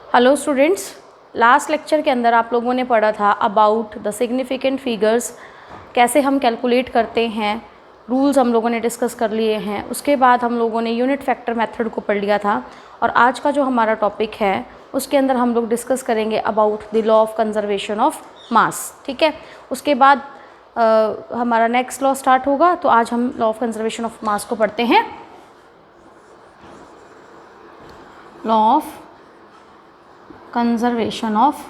Hello students, last lecture के अंदर आप लोगों ने पढ़ा था अबाउट द सिग्निफिकेंट फिगर्स, कैसे हम कैलकुलेट करते हैं। रूल्स हम लोगों ने डिस्कस कर लिए हैं। उसके बाद हम लोगों ने यूनिट फैक्टर मेथड को पढ़ लिया था और आज का जो हमारा टॉपिक है उसके अंदर हम लोग डिस्कस करेंगे about the law of conservation of मास। ठीक है, उसके बाद हमारा नेक्स्ट लॉ स्टार्ट होगा। तो आज हम लॉ ऑफ कंजर्वेशन ऑफ मास को पढ़ते हैं। Law of conservation of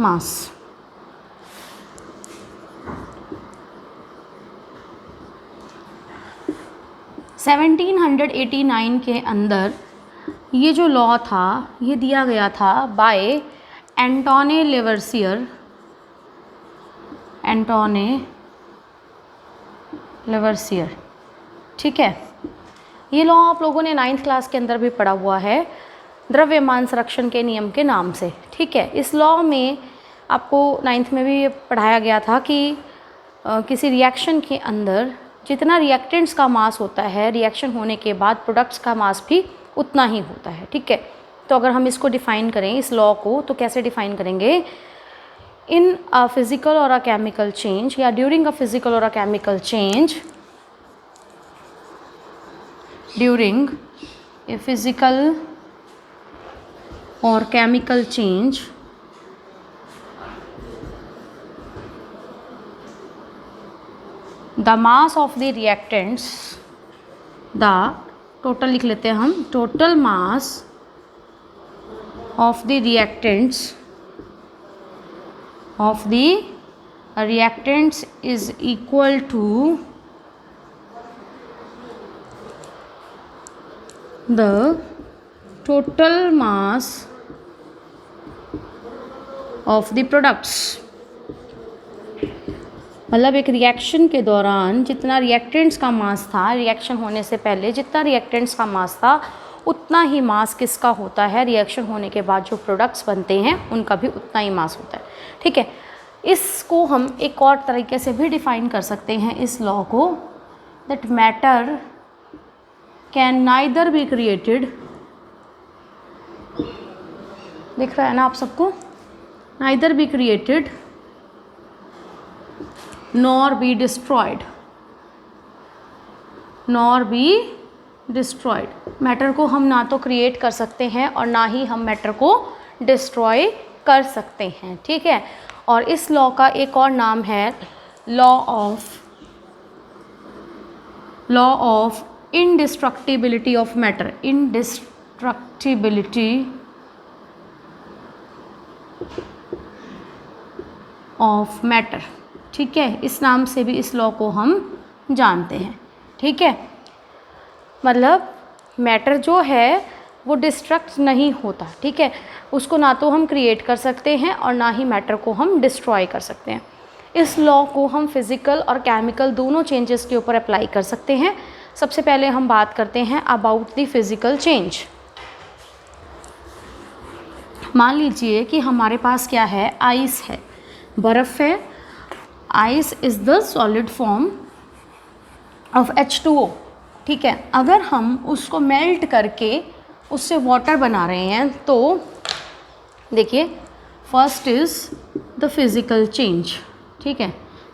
mass. Seventeen 1789 के अंदर ये जो लॉ था ये दिया गया था बाय एंटोने लेवर्सियर। एंटोने लेवर्सियर, ठीक है। ये लॉ आप लोगों ने 9th क्लास के अंदर भी पढ़ा हुआ है, द्रव्यमान संरक्षण के नियम के नाम से। ठीक है, इस लॉ में आपको 9th में भी पढ़ाया गया था कि किसी रिएक्शन के अंदर जितना रिएक्टेंट्स का मास होता है, रिएक्शन होने के बाद प्रोडक्ट्स का मास भी उतना ही होता है। ठीक है, तो अगर हम इसको डिफ़ाइन करें, इस लॉ को, तो कैसे डिफ़ाइन करेंगे? इन अ फिज़िकल और अ केमिकल चेंज या ड्यूरिंग अ फिज़िकल और a chemical change, during a physical or chemical change, the mass of the reactants, the total लिख लेते हैं हम, total mass of the reactants is equal to the total mass of the products. मतलब एक reaction के दौरान जितना reactants का मास था, रिएक्शन होने से पहले जितना रिएक्टेंट्स का मास था उतना ही मास किसका होता है, रिएक्शन होने के बाद जो प्रोडक्ट्स बनते हैं उनका भी उतना ही मास होता है। ठीक है, इसको हम एक और तरीके से भी डिफ़ाइन कर सकते हैं इस लॉ को, that matter can neither be created, दिख रहा है ना आप सबको, neither be created nor be destroyed, matter को हम ना तो क्रिएट कर सकते हैं और ना ही हम मैटर को डिस्ट्रॉय कर सकते हैं। ठीक है, और इस लॉ का एक और नाम है law of indestructibility of matter. Indestructibility of matter, ठीक है, इस नाम से भी इस लॉ को हम जानते हैं। ठीक है, मतलब मैटर जो है वो डिस्ट्रक्ट नहीं होता। ठीक है, उसको ना तो हम क्रिएट कर सकते हैं और ना ही मैटर को हम डिस्ट्रॉय कर सकते हैं। इस लॉ को हम फिज़िकल और केमिकल दोनों चेंजेस के ऊपर अप्लाई कर सकते हैं। सबसे पहले हम बात करते हैं अबाउट द फिज़िकल चेंज। मान लीजिए कि हमारे पास क्या है, आइस है, बर्फ़ है। Ice is the solid form of H2O। ठीक है, अगर हम उसको मेल्ट करके उससे वाटर बना रहे हैं तो देखिए, first is the physical change. ठीक है,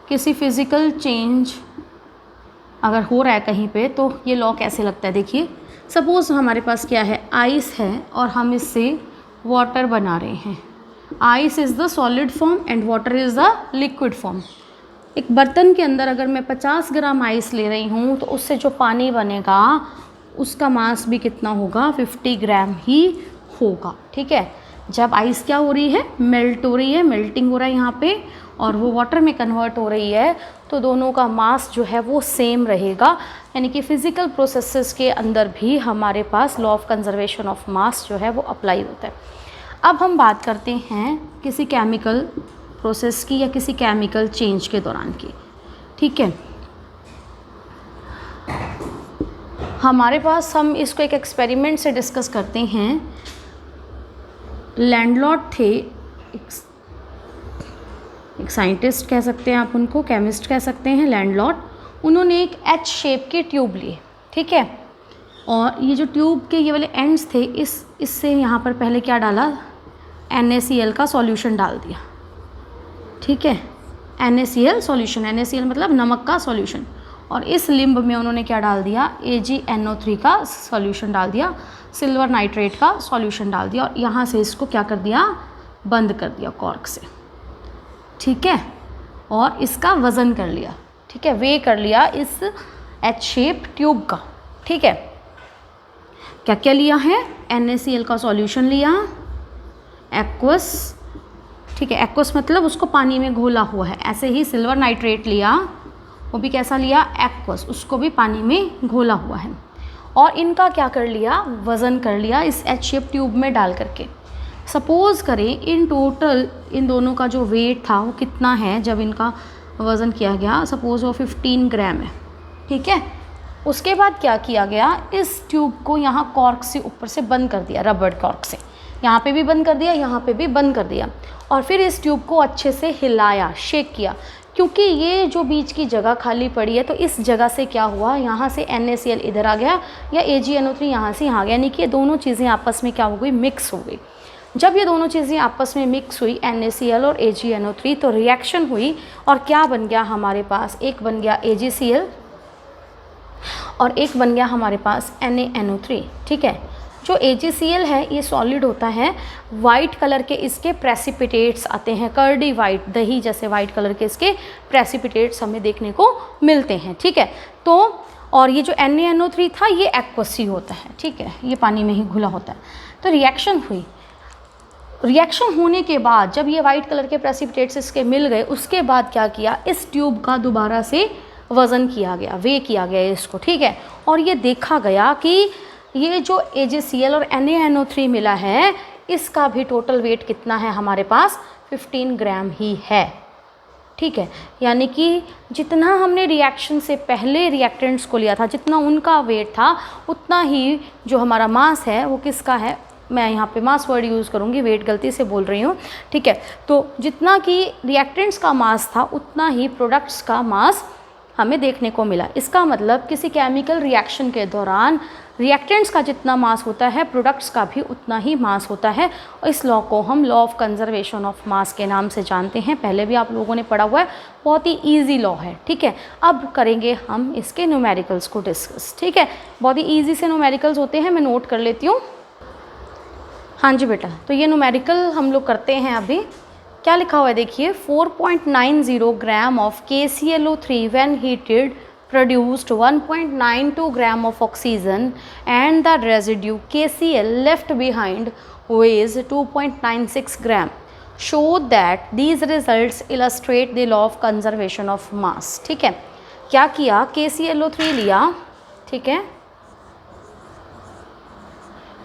किसी फिज़िकल चेंज अगर हो रहा है कहीं पे तो ये लॉ कैसे लगता है, देखिए। सपोज़ हमारे पास क्या है, आइस है और हम इससे वाटर बना रहे हैं। Ice is the solid form and water is the liquid form. एक बर्तन के अंदर अगर मैं 50 ग्राम आइस ले रही हूँ तो उससे जो पानी बनेगा उसका मास भी कितना होगा, 50 ग्राम ही होगा। ठीक है, जब आइस क्या हो रही है, मेल्ट हो रही है, मेल्टिंग हो रहा है यहाँ पे, और वो वाटर में कन्वर्ट हो रही है, तो दोनों का मास जो है वो सेम रहेगा। यानी कि फ़िज़िकल प्रोसेसेस के अंदर भी हमारे पास law of conservation of mass जो है वो अप्लाई होता है। अब हम बात करते हैं किसी केमिकल प्रोसेस की या किसी केमिकल चेंज के दौरान की। ठीक है, हमारे पास, हम इसको एक एक्सपेरिमेंट से डिस्कस करते हैं। लैंडलॉर्ड थे, एक साइंटिस्ट कह सकते हैं आप उनको, केमिस्ट कह सकते हैं, लैंडलॉर्ड। उन्होंने एक H शेप की ट्यूब ली, ठीक है, और ये जो ट्यूब के ये वाले एंड्स थे, इससे यहाँ पर पहले क्या डाला, NaCl का सॉल्यूशन डाल दिया, ठीक है, NaCl सॉल्यूशन, NaCl मतलब नमक का सॉल्यूशन, और इस लिम्ब में उन्होंने क्या डाल दिया, AgNO3 का सॉल्यूशन डाल दिया, सिल्वर नाइट्रेट का सॉल्यूशन डाल दिया, और यहाँ से इसको क्या कर दिया, बंद कर दिया कॉर्क से, ठीक है, और इसका वज़न कर लिया, ठीक है, वे कर लिया इस H शेप ट्यूब का, ठीक है। क्या क्या लिया है, NaCl का सॉल्यूशन लिया, एक्वस, ठीक है, एक्वस मतलब उसको पानी में घोला हुआ है, ऐसे ही सिल्वर नाइट्रेट लिया, वो भी कैसा लिया, एक्वस, उसको भी पानी में घोला हुआ है, और इनका क्या कर लिया, वज़न कर लिया इस H शेप ट्यूब में डाल करके। सपोज़ करें इन टोटल इन दोनों का जो वेट था वो कितना है, जब इनका वज़न किया गया, सपोज़ वो 15 ग्राम है, ठीक है। उसके बाद क्या किया गया, इस ट्यूब को यहाँ कॉर्क से ऊपर से बंद कर दिया, रबड़ कॉर्क से, यहाँ पे भी बंद कर दिया, यहाँ पे भी बंद कर दिया, और फिर इस ट्यूब को अच्छे से हिलाया, शेक किया, क्योंकि ये जो बीच की जगह खाली पड़ी है, तो इस जगह से क्या हुआ, यहाँ से NaCl इधर आ गया या AgNO3 यहाँ से यहाँ गया, यानी कि ये दोनों चीज़ें आपस में क्या हो गई, मिक्स हो गई। जब ये दोनों चीज़ें आपस में मिक्स हुई, NaCl और AgNO3, तो रिएक्शन हुई और क्या बन गया हमारे पास, एक बन गया AgCl और एक बन गया हमारे पास NaNO3, ठीक है। जो AgCl है ये सॉलिड होता है, वाइट कलर के इसके प्रेसिपिटेट्स आते हैं, कर्डी वाइट, दही जैसे वाइट कलर के इसके प्रेसिपिटेट्स हमें देखने को मिलते हैं, ठीक है। तो और ये जो NaNO3 था ये एक्वस ही होता है, ठीक है, ये पानी में ही घुला होता है। तो रिएक्शन हुई, रिएक्शन होने के बाद जब ये वाइट कलर के प्रेसिपिटेट्स इसके मिल गए, उसके बाद क्या किया, इस ट्यूब का दोबारा से वज़न किया गया, वे किया गया इसको, ठीक है, और ये देखा गया कि ये जो AgCl और NaNO3 मिला है, इसका भी टोटल वेट कितना है हमारे पास, 15 ग्राम ही है, ठीक है। यानी कि जितना हमने रिएक्शन से पहले रिएक्टेंट्स को लिया था, जितना उनका वेट था, उतना ही जो हमारा मास है वो किसका है, मैं यहाँ पे मास वर्ड यूज़ करूँगी, वेट गलती से बोल रही हूँ, ठीक है। तो जितना कि रिएक्टेंट्स का मास था, उतना ही प्रोडक्ट्स का मास हमें देखने को मिला। इसका मतलब किसी केमिकल रिएक्शन के दौरान रिएक्टेंट्स का जितना मास होता है, प्रोडक्ट्स का भी उतना ही मास होता है, और इस लॉ को हम लॉ ऑफ कंजर्वेशन ऑफ मास के नाम से जानते हैं, पहले भी आप लोगों ने पढ़ा हुआ है, बहुत ही ईजी लॉ है, ठीक है। अब करेंगे हम इसके न्यूमेरिकल्स को डिस्कस, ठीक है, बहुत ही ईजी से न्यूमेरिकल्स होते हैं, मैं नोट कर लेती हूँ। हाँ जी बेटा, तो ये न्यूमेरिकल हम लोग करते हैं अभी। क्या लिखा हुआ है देखिए, 4.90 gram of KClO3 when heated produced 1.92 gram of oxygen and the residue KCl left behind weighs 2.96 gram. Show that these results illustrate the law of conservation of mass. ठीक है, क्या किया, KClO3 लिया, ठीक है,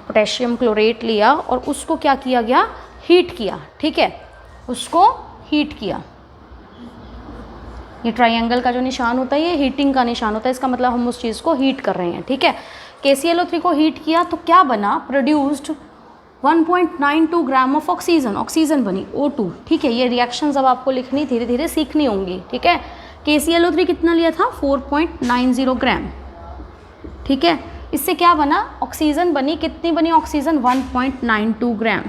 पोटेशियम क्लोरेट लिया, और उसको क्या किया गया, हीट किया, ठीक है, उसको हीट किया। ये ट्रायंगल का जो निशान होता है ये हीटिंग का निशान होता है, इसका मतलब हम उस चीज़ को हीट कर रहे हैं, ठीक है। KClO3 को हीट किया तो क्या बना, produced 1.92 gram of oxygen, oxygen बनी O2, ठीक है। ये रिएक्शंस अब आपको लिखनी धीरे धीरे सीखनी होंगी, ठीक है। KClO3 कितना लिया था, 4.90 ग्राम, ठीक है। इससे क्या बना, ऑक्सीजन बनी, कितनी बनी oxygen, 1.92 gram,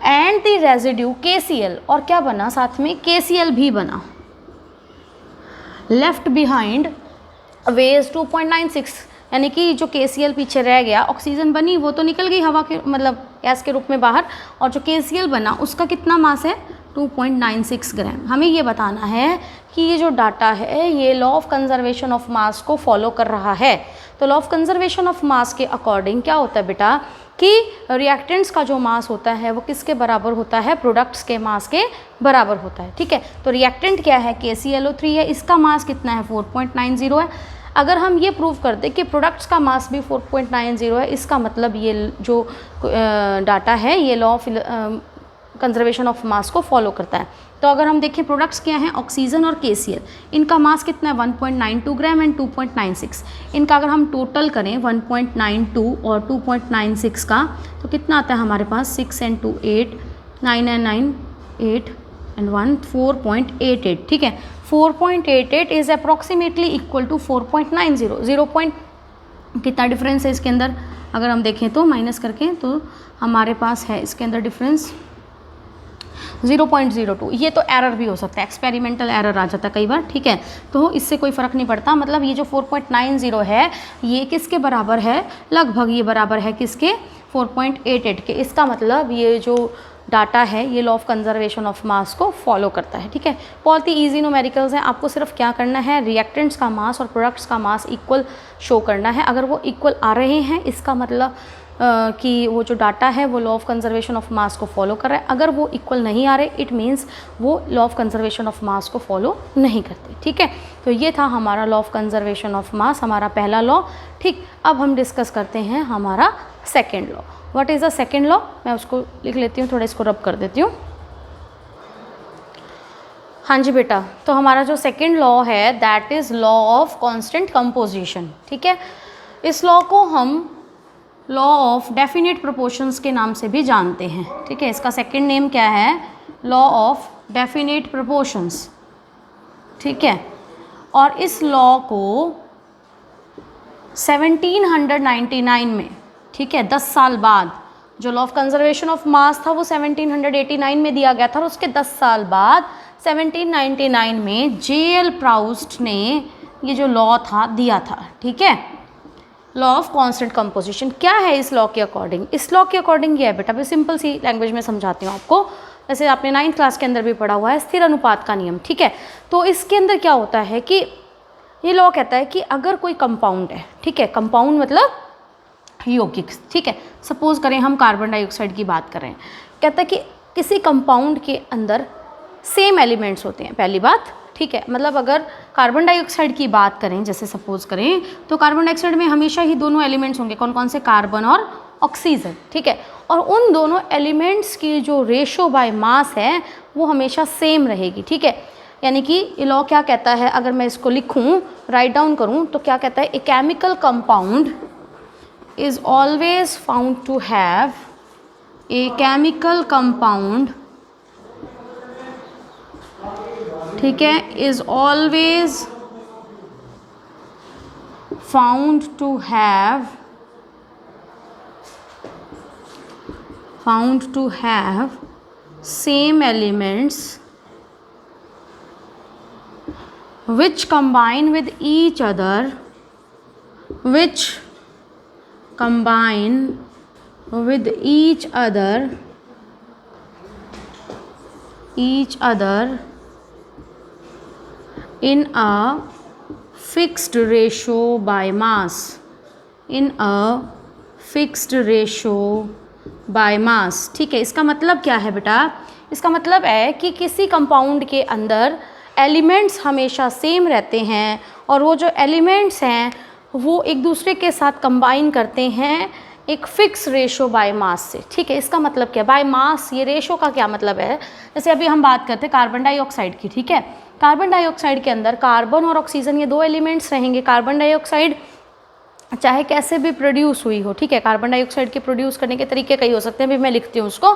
and the residue KCl, और क्या बना साथ में, KCl भी बना, लेफ्ट बिहाइंड वेज 2.96, यानी कि जो KCl पीछे रह गया, ऑक्सीजन बनी वो तो निकल गई हवा के मतलब गैस के रूप में बाहर, और जो KCl बना उसका कितना मास है, 2.96 ग्राम। हमें ये बताना है कि ये जो डाटा है ये लॉ ऑफ कंजर्वेशन ऑफ मास को फॉलो कर रहा है। तो लॉ ऑफ कंजर्वेशन ऑफ मास के अकॉर्डिंग क्या होता है बेटा, कि रिएक्टेंट्स का जो मास होता है वो किसके बराबर होता है, प्रोडक्ट्स के मास के बराबर होता है, ठीक है। तो रिएक्टेंट क्या है, KClO3 है, इसका मास कितना है, 4.90 है। अगर हम ये प्रूव कर दें कि प्रोडक्ट्स का मास भी 4.90 है, इसका मतलब ये जो डाटा है ये लॉ ऑफ कंजर्वेशन ऑफ मास को फॉलो करता है। तो अगर हम देखें प्रोडक्ट्स क्या हैं, ऑक्सीजन और KCl, इनका मास कितना है, 1.92 ग्राम एंड 2.96। इनका अगर हम टोटल करें 1.92 और 2.96 का, तो कितना आता है हमारे पास, 6 and 2 8, 9 and 9 8 and 1 4.88, ठीक है। 4.88 इज अप्रॉक्सीमेटली इक्वल टू 4.90, कितना डिफरेंस है इसके अंदर, अगर हम देखें तो माइनस करके, तो हमारे पास है इसके अंदर डिफरेंस 0.02। ये तो एरर भी हो सकता है, एक्सपेरिमेंटल एरर आ जाता है कई बार, ठीक है। तो इससे कोई फ़र्क नहीं पड़ता, मतलब ये जो 4.90 है ये किसके बराबर है, लगभग ये बराबर है किसके, 4.88 के। इसका मतलब ये जो डाटा है ये लॉ ऑफ कंजर्वेशन ऑफ मास को फॉलो करता है, ठीक है। बहुत ही ईजी न्यूमेरिकल्स हैं, आपको सिर्फ क्या करना है, रिएक्टेंट्स का मास और प्रोडक्ट्स का मास इक्वल शो करना है। अगर वो इक्वल आ रहे हैं इसका मतलब कि वो जो डाटा है वो लॉ ऑफ कंजर्वेशन ऑफ मास को फॉलो कर रहा है। अगर वो इक्वल नहीं आ रहे इट मीन्स वो लॉ ऑफ कंजर्वेशन ऑफ मास को फॉलो नहीं करते, ठीक है। तो ये था हमारा लॉ ऑफ कंजर्वेशन ऑफ मास, हमारा पहला लॉ, ठीक। अब हम डिस्कस करते हैं हमारा second law. What is the second law, मैं उसको लिख लेती हूँ, थोड़ा इसको रब कर देती हूँ। हाँ जी बेटा, तो हमारा जो सेकेंड लॉ है that is law of constant composition, ठीक है। इस लॉ को हम लॉ ऑफ डेफिनेट प्रोपोर्शंस के नाम से भी जानते हैं, ठीक है। इसका सेकेंड नेम क्या है, लॉ ऑफ डेफिनेट प्रोपोर्शंस, ठीक है। और इस लॉ को 1799 में, ठीक है, 10 साल बाद, जो लॉ ऑफ कंजर्वेशन ऑफ मास था वो 1789 में दिया गया था, और उसके 10 साल बाद 1799 में J.L. प्राउस्ट ने ये जो लॉ था दिया था, ठीक है, लॉ ऑफ कांस्टेंट कंपोजिशन। क्या है इस लॉ के अकॉर्डिंग, इस लॉ के अकॉर्डिंग ये है बेटा, मैं सिंपल सी लैंग्वेज में समझाती हूँ आपको, जैसे आपने 9th क्लास के अंदर भी पढ़ा हुआ है स्थिर अनुपात का नियम, ठीक है। तो इसके अंदर क्या होता है कि ये लॉ कहता है कि अगर कोई कंपाउंड है, ठीक है, कंपाउंड मतलब यौगिक, ठीक है, सपोज करें हम कार्बन डाइऑक्साइड की बात कर रहे हैं, कहता है कि किसी कंपाउंड के अंदर सेम एलिमेंट्स होते हैं, पहली बात, ठीक है। मतलब अगर कार्बन डाइऑक्साइड की बात करें, जैसे सपोज करें, तो कार्बन डाइऑक्साइड में हमेशा ही दोनों एलिमेंट्स होंगे, कौन कौन से, कार्बन और ऑक्सीजन, ठीक है। और उन दोनों एलिमेंट्स की जो रेशो बाय मास है वो हमेशा सेम रहेगी, ठीक है। यानी कि ये लॉ क्या कहता है, अगर मैं इसको लिखूं, राइट डाउन करूं, तो क्या कहता है, a chemical compound is always found to have, a chemical compound, ठीक है, is always found to have same elements which combine with each other, in a fixed ratio by mass, ठीक है। इसका मतलब क्या है बेटा, इसका मतलब है कि किसी कंपाउंड के अंदर एलिमेंट्स हमेशा सेम रहते हैं, और वो जो एलिमेंट्स हैं वो एक दूसरे के साथ कंबाइन करते हैं एक फिक्स रेशो बाय मास से, ठीक है। इसका मतलब क्या, बाय मास, ये रेशो का क्या मतलब है, जैसे अभी हम बात करते हैं कार्बन डाइऑक्साइड की, ठीक है। कार्बन डाइऑक्साइड के अंदर कार्बन और ऑक्सीजन ये दो एलिमेंट्स रहेंगे। कार्बन डाइऑक्साइड चाहे कैसे भी प्रोड्यूस हुई हो, ठीक है, कार्बन डाइऑक्साइड के प्रोड्यूस करने के तरीके कई हो सकते हैं, अभी मैं लिखती हूँ उसको।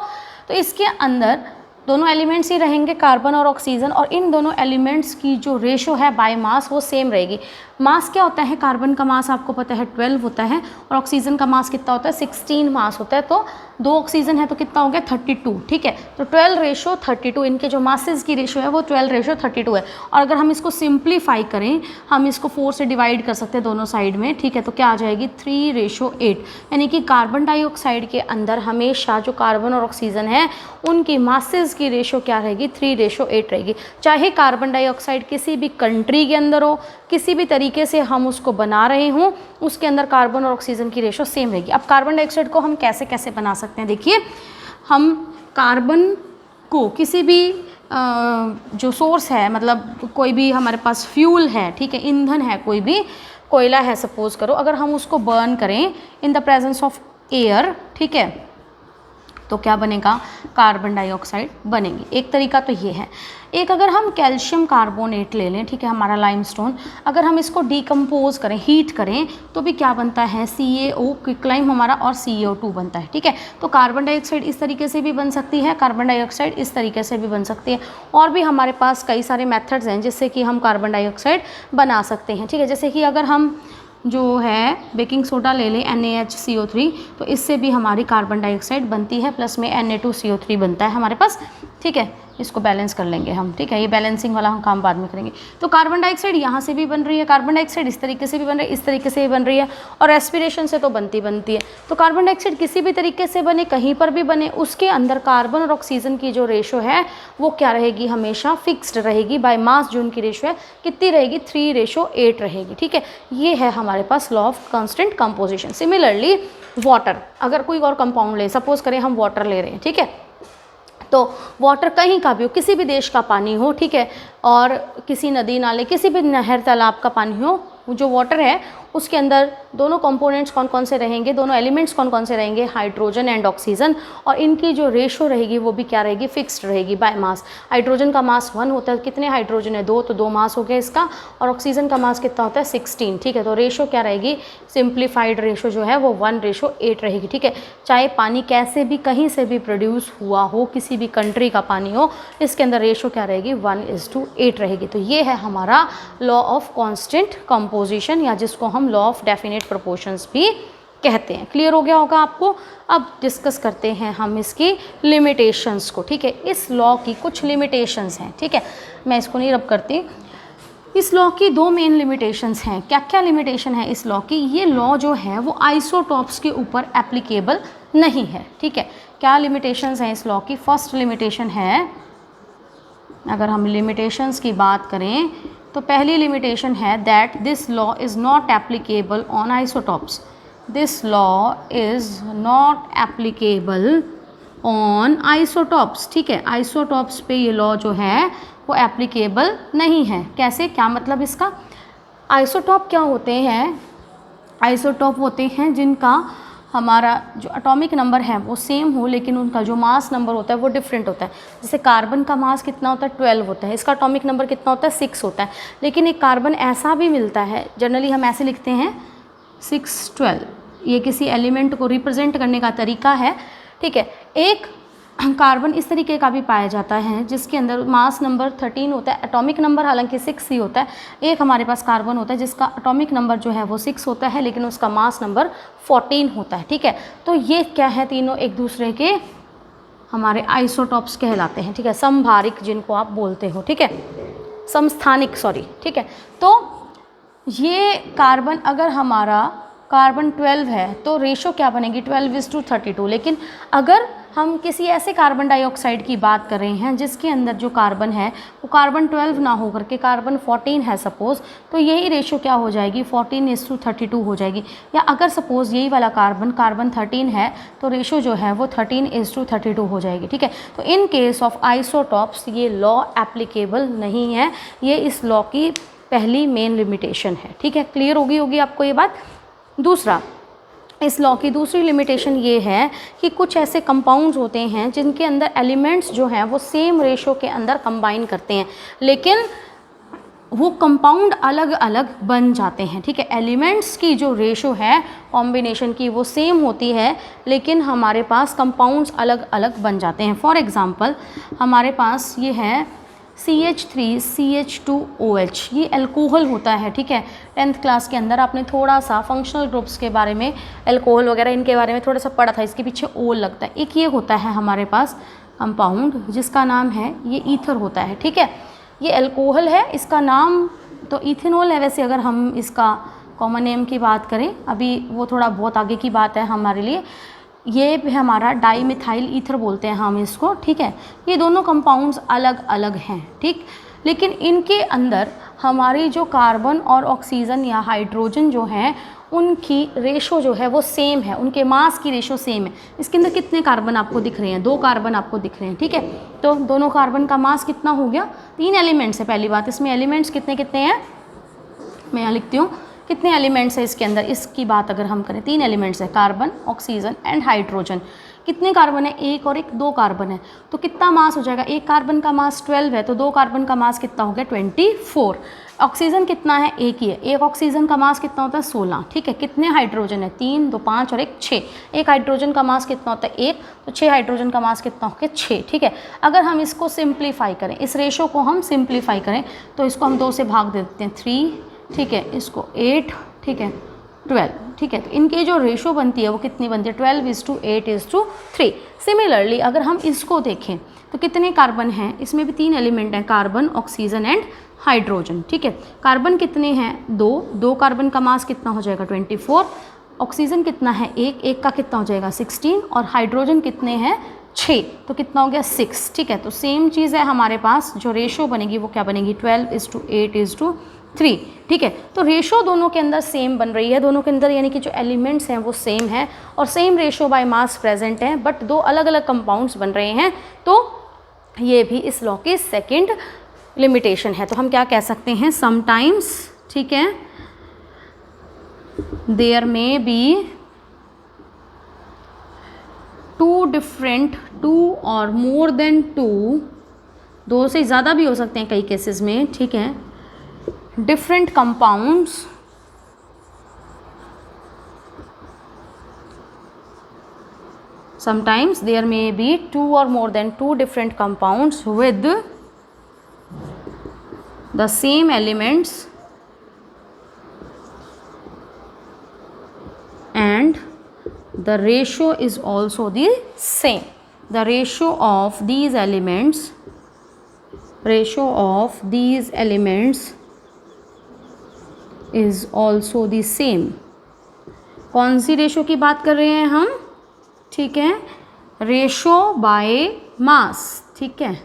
तो इसके अंदर दोनों एलिमेंट्स ही रहेंगे, कार्बन और ऑक्सीजन, और इन दोनों एलिमेंट्स की जो रेशो है बाय मास वो सेम रहेगी। मास क्या होता है, कार्बन का मास आपको पता है 12 होता है, और ऑक्सीजन का मास कितना होता है, 16 मास होता है। तो 2 ऑक्सीजन है तो कितना हो गया, 32, ठीक है। तो 12:32, इनके जो मासेस की रेशो है वो 12:32 है। और अगर हम इसको सिंप्लीफाई करें, हम इसको 4 से डिवाइड कर सकते हैं दोनों साइड में, ठीक है। तो क्या आ जाएगी, 3:8, यानी कि कार्बन डाइऑक्साइड के अंदर हमेशा जो कार्बन और ऑक्सीजन है उनकी मासेस की रेशो क्या रहेगी, 3:8 रहेगी। चाहे कार्बन डाइऑक्साइड किसी भी कंट्री के अंदर हो, किसी भी तरीके से हम उसको बना रहे हों, उसके अंदर कार्बन और ऑक्सीजन की रेशो सेम रहेगी। अब कार्बन डाइऑक्साइड को हम कैसे कैसे बना सकते हैं, देखिए, हम कार्बन को किसी भी जो सोर्स है, मतलब कोई भी हमारे पास फ्यूल है, ठीक है, ईंधन है, कोई भी कोयला है सपोज करो, अगर हम उसको बर्न करें in the presence of air, ठीक है, तो क्या बनेगा, कार्बन डाइऑक्साइड बनेगी। एक तरीका तो ये है। एक अगर हम कैल्शियम कार्बोनेट ले लें, ठीक है, हमारा लाइमस्टोन, अगर हम इसको डिकम्पोज करें, हीट करें, तो भी क्या बनता है, CaO क्विकलाइम हमारा, और CO2 बनता है, ठीक है। तो कार्बन डाइऑक्साइड इस तरीके से भी बन सकती है, कार्बन डाइऑक्साइड इस तरीके से भी बन सकती है, और भी हमारे पास कई सारे मेथड्स हैं जिससे कि हम कार्बन डाइऑक्साइड बना सकते हैं, ठीक है। जैसे कि अगर हम जो है बेकिंग सोडा ले लें NaHCO3, तो इससे भी हमारी कार्बन डाइऑक्साइड बनती है, प्लस में Na2CO3 बनता है हमारे पास, ठीक है। इसको बैलेंस कर लेंगे हम, ठीक है, ये बैलेंसिंग वाला हम काम बाद में करेंगे। तो कार्बन डाइऑक्साइड यहाँ से भी बन रही है, कार्बन डाइऑक्साइड इस तरीके से भी बन रही है, इस तरीके से भी बन रही है, और रेस्पिरेशन से तो बनती है। तो कार्बन डाइऑक्साइड किसी भी तरीके से बने, कहीं पर भी बने, उसके अंदर कार्बन और ऑक्सीजन की जो रेशो है वो क्या रहेगी, हमेशा फिक्स्ड रहेगी। बाय मास जो उनकी रेशो है कितनी रहेगी, 3:8 रहेगी, ठीक है। ये है हमारे पास law of constant composition. Similarly water, अगर कोई और कंपाउंड ले, सपोज करें हम वाटर ले रहे हैं, ठीक है, तो वाटर कहीं का भी हो, किसी भी देश का पानी हो, ठीक है, और किसी नदी नाले, किसी भी नहर तालाब का पानी हो, जो वाटर है उसके अंदर दोनों कंपोनेंट्स कौन कौन से रहेंगे, दोनों एलिमेंट्स कौन कौन से रहेंगे, हाइड्रोजन एंड ऑक्सीजन, और इनकी जो रेशो रहेगी वो भी क्या रहेगी, फिक्स्ड रहेगी बाय मास। हाइड्रोजन का मास 1 होता है, कितने हाइड्रोजन है, 2, तो 2 मास हो गया इसका, और ऑक्सीजन का मास कितना होता है, 16, ठीक है। तो रेशो क्या रहेगी, सिंप्लीफाइड रेशो जो है वो 1:8 रहेगी, ठीक है। चाहे पानी कैसे भी कहीं से भी प्रोड्यूस हुआ हो, किसी भी कंट्री का पानी हो, इसके अंदर रेशो क्या रहेगी, 1:8 रहेगी। तो ये है हमारा लॉ ऑफ कांस्टेंट कंपोजिशन, या जिसको हम लॉ ऑफ डेफिनेट प्रोपोर्शंस भी कहते हैं। क्लियर हो गया होगा आपको। अब डिस्कस करते हैं हम इसकी लिमिटेशंस को, ठीक है। इस लॉ की कुछ लिमिटेशंस हैं, ठीक है, मैं इसको नहीं रब करती। इस लॉ की 2 मेन लिमिटेशंस हैं। क्या क्या लिमिटेशन है इस लॉ की, ये लॉ जो है वो आइसोटॉप्स के ऊपर एप्लीकेबल नहीं है, ठीक है। क्या लिमिटेशंस हैं इस लॉ की, फर्स्ट लिमिटेशन है, अगर हम लिमिटेशंस की बात करें तो पहली लिमिटेशन है that this law is not applicable on isotopes. This law is not applicable on isotopes, ठीक है। आइसोटॉप्स पे ये लॉ जो है वो एप्लीकेबल नहीं है। कैसे, क्या मतलब इसका, आइसोटॉप क्या होते हैं, आइसोटॉप होते हैं जिनका हमारा जो एटॉमिक नंबर है वो सेम हो, लेकिन उनका जो मास नंबर होता है वो डिफरेंट होता है। जैसे कार्बन का मास कितना होता है, 12 होता है, इसका एटॉमिक नंबर कितना होता है, 6 होता है। लेकिन एक कार्बन ऐसा भी मिलता है, जनरली हम ऐसे लिखते हैं 612, ये किसी एलिमेंट को रिप्रेजेंट करने का तरीका है, ठीक है। एक कार्बन इस तरीके का भी पाया जाता है जिसके अंदर मास नंबर 13 होता है, एटॉमिक नंबर हालांकि 6 ही होता है। एक हमारे पास कार्बन होता है जिसका एटॉमिक नंबर जो है वो 6 होता है, लेकिन उसका मास नंबर 14 होता है, ठीक है। तो ये क्या है, तीनों एक दूसरे के हमारे आइसोटॉप्स कहलाते हैं, ठीक है, समभारिक जिनको आप बोलते हो, ठीक है, समस्थानिक, सॉरी, ठीक है। तो ये कार्बन, अगर हमारा कार्बन 12 है तो रेशो क्या बनेगी, 12:32। लेकिन अगर हम किसी ऐसे कार्बन डाइऑक्साइड की बात कर रहे हैं जिसके अंदर जो कार्बन है वो कार्बन 12 ना हो करके कार्बन 14 है सपोज़, तो यही रेशो क्या हो जाएगी, 14:32 हो जाएगी। या अगर सपोज़ यही वाला कार्बन 13 है तो रेशो जो है वो 13:32 हो जाएगी, ठीक है। तो इन केस ऑफ आइसोटॉप्स ये लॉ एप्लीकेबल नहीं है, ये इस लॉ की पहली मेन लिमिटेशन है, ठीक है। क्लियर होगी आपको ये बात। दूसरा, इस लॉ की दूसरी लिमिटेशन ये है कि कुछ ऐसे कंपाउंड्स होते हैं जिनके अंदर एलिमेंट्स जो हैं वो सेम रेशो के अंदर कंबाइन करते हैं, लेकिन वो कंपाउंड अलग अलग बन जाते हैं, ठीक है। एलिमेंट्स की जो रेशो है कॉम्बिनेशन की वो सेम होती है, लेकिन हमारे पास कंपाउंड्स अलग अलग बन जाते हैं। फॉर एग्ज़ाम्पल हमारे पास ये है CH3CH2OH, ये अल्कोहल होता है, ठीक है। 10th क्लास के अंदर आपने थोड़ा सा फंक्शनल ग्रुप्स के बारे में, अल्कोहल वगैरह इनके बारे में थोड़ा सा पढ़ा था, इसके पीछे O लगता है। एक ये होता है हमारे पास कंपाउंड जिसका नाम है, ये ईथर होता है, ठीक है। ये अल्कोहल है, इसका नाम तो इथेनॉल है वैसे, अगर हम इसका कॉमन नेम की बात करें, अभी वो थोड़ा बहुत आगे की बात है हमारे लिए। ये हमारा डाईमिथाइल ईथर बोलते हैं हम इसको, ठीक है। ये दोनों कंपाउंड्स अलग अलग हैं, ठीक, लेकिन इनके अंदर हमारी जो कार्बन और ऑक्सीजन या हाइड्रोजन जो हैं उनकी रेशो जो है वो सेम है, उनके मास की रेशो सेम है। इसके अंदर कितने कार्बन आपको दिख रहे हैं, 2 कार्बन आपको दिख रहे हैं, ठीक है। तो दोनों कार्बन का मास कितना हो गया, 3 एलिमेंट्स है। पहली बात, इसमें एलिमेंट्स कितने कितने हैं, मैं यहाँ लिखती हूँ कितने एलिमेंट्स है इसके अंदर। इसकी बात अगर हम करें, 3 एलिमेंट्स है, कार्बन, ऑक्सीजन एंड हाइड्रोजन। कितने कार्बन है, 1 और 2 कार्बन है, तो कितना मास हो जाएगा, 1 कार्बन का मास 12 है, तो 2 कार्बन का मास कितना हो गया, 24। ऑक्सीजन कितना है, 1 ही है, 1 ऑक्सीजन का मास कितना होता है, 16, ठीक है। कितने हाइड्रोजन है, 3, 2, 5 और 1, 6। 1 हाइड्रोजन का मास कितना होता है, 1, तो 6 हाइड्रोजन का मास कितना हो गया, 6, ठीक है। अगर हम इसको सिंप्लीफाई करें, इस रेशो को हम सिंप्लीफाई करें, तो इसको हम 2 से भाग दे देते हैं, 3, ठीक है, इसको 8, ठीक है, 12, ठीक है। तो इनकी जो रेशो बनती है वो कितनी बनती है, 12:8:3। सिमिलरली अगर हम इसको देखें तो कितने कार्बन हैं, इसमें भी 3 एलिमेंट हैं, कार्बन, ऑक्सीजन एंड हाइड्रोजन, ठीक है। कार्बन कितने हैं, 2 कार्बन का मास कितना हो जाएगा 24, ऑक्सीजन कितना है, एक का कितना हो जाएगा 16, और हाइड्रोजन कितने हैं 6, तो कितना हो गया 6, ठीक है। तो सेम चीज़ है हमारे पास, जो रेशो बनेगी वो क्या बनेगी 12:8:3, ठीक है। तो रेशो दोनों के अंदर सेम बन रही है, दोनों के अंदर यानी कि जो एलिमेंट्स हैं वो सेम है और same ratio by mass present है, बट 2 अलग अलग कंपाउंड्स बन रहे हैं। तो ये भी इस लॉ की सेकेंड लिमिटेशन है। तो हम क्या कह सकते हैं, समटाइम्स, ठीक है, देयर मे बी 2 और मोर देन 2 से ज़्यादा भी हो सकते हैं कई केसेस में, ठीक है, different compounds sometimes there may be 2 or more than 2 different compounds with the same elements and the ratio is also the same. The ratio of these elements is also the same. कौन सी ratio की बात कर रहे हैं हम, ठीक है, ratio by mass, ठीक है,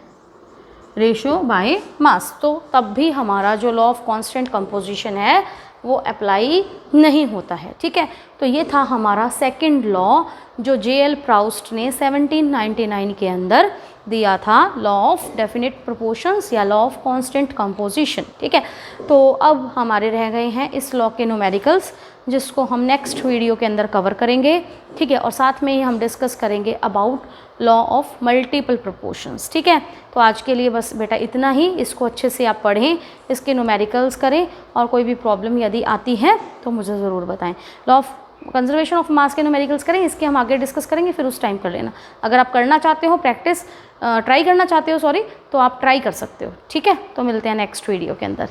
रेशो बाय मास। तो तब भी हमारा जो लॉ ऑफ कांस्टेंट कंपोजिशन है वो अप्लाई नहीं होता है, ठीक है। तो ये था हमारा सेकंड लॉ जो J.L. प्राउस्ट ने 1799 के अंदर दिया था, लॉ ऑफ डेफिनेट प्रोपोर्शंस या लॉ ऑफ कांस्टेंट कंपोजिशन, ठीक है। तो अब हमारे रह गए हैं इस लॉ के न्यूमेरिकल्स, जिसको हम नेक्स्ट वीडियो के अंदर कवर करेंगे, ठीक है। और साथ में ही हम डिस्कस करेंगे about law of multiple proportions, ठीक है। तो आज के लिए बस बेटा इतना ही, इसको अच्छे से आप पढ़ें, इसके न्यूमेरिकल्स करें, और कोई भी प्रॉब्लम यदि आती है तो मुझे ज़रूर बताएं। लॉ ऑफ कंजर्वेशन ऑफ मास के न्यूमेरिकल्स करें, इसके हम आगे डिस्कस करेंगे, फिर उस टाइम कर लेना। अगर आप करना चाहते हो प्रैक्टिस, ट्राई करना चाहते हो, तो आप ट्राई कर सकते हो, ठीक है। तो मिलते हैं नेक्स्ट वीडियो के अंदर।